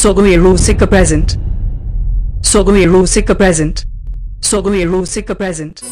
Sogomiru Sika present. Sogomiru Sika present. Sogomiru Sika present.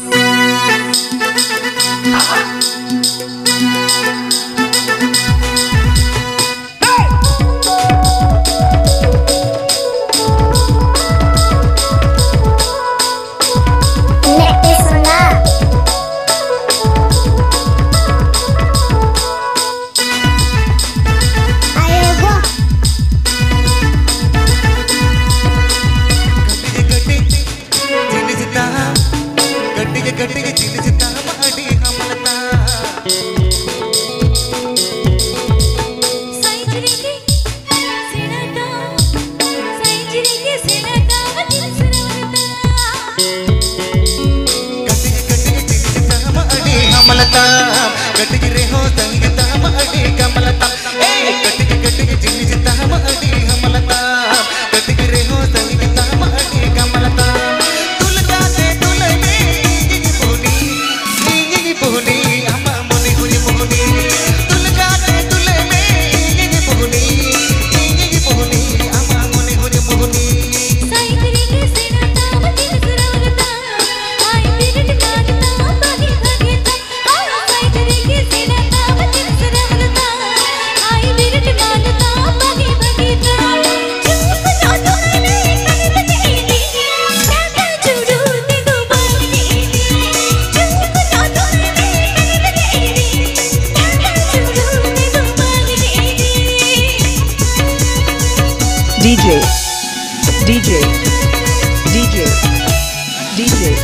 DJ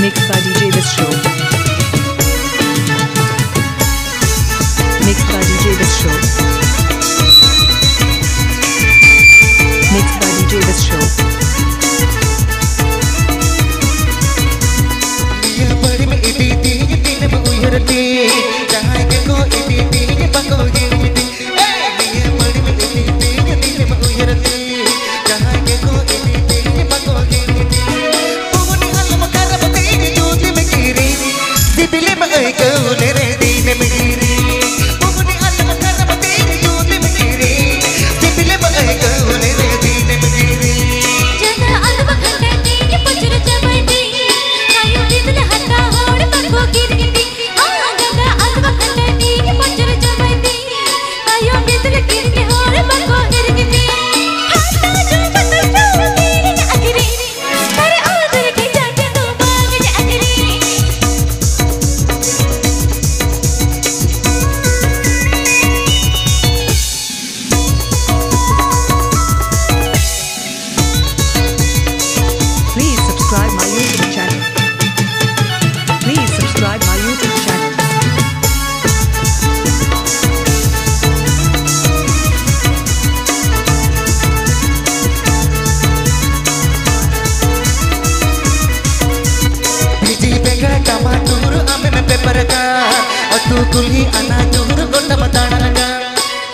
Mixed by DJ This Show. Mixed by DJ This Show. Mixed by DJ This Show. Kulhi ana juhur gonda matana laga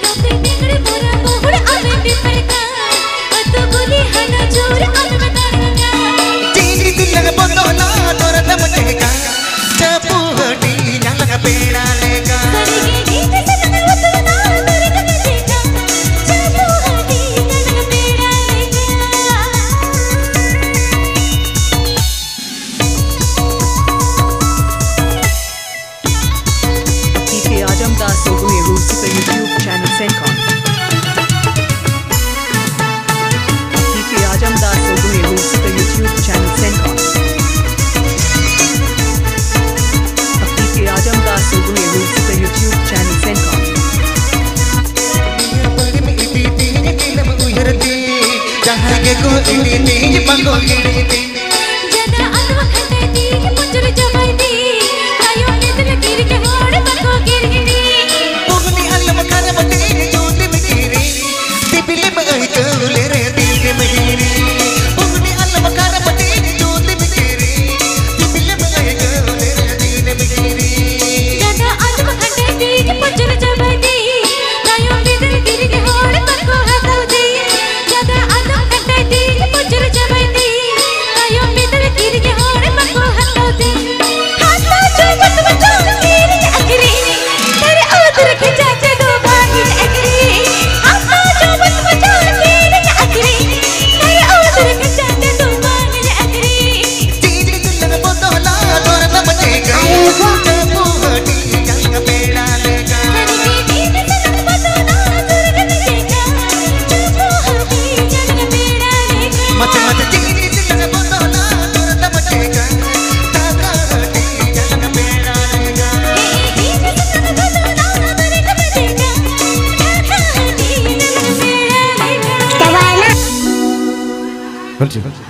Lote tingre pura mohur ame piparka Atu kulhi ana juhur ame matana laga Jiji dilaga bodola nora dam jega Chapu hati nyalaga peda lega Sarige geete sananga watuna nora dam jega Chapu hati nyalaga peda lega Ajamdas Sogomiru Sika YouTube channel Sencon. Ajamdas Sogomiru Sika YouTube channel Sencon. Ajamdas Sogomiru Sika YouTube channel Sencon. Jahan ke ko ini pango ini Jada alwa khande di punjur jamai di Kayo nidra kiri ke hor pango kiri Pugni alam khara mate jodi mekiri dipile mai kule re dige mehiri Pugni alam khara mate jodi mekiri dipile mai kule re dige mehiri Jada alwa khande di punjur jamai di Kayo nidra kiri ke hor pango hatau di Jada alwa khande di punjur jamai di Kayo nidra kiri ke hor pango hatau di Hatau jo batwa jo kiri akiri Tere adur ke jaate do bagi akiri Welcome.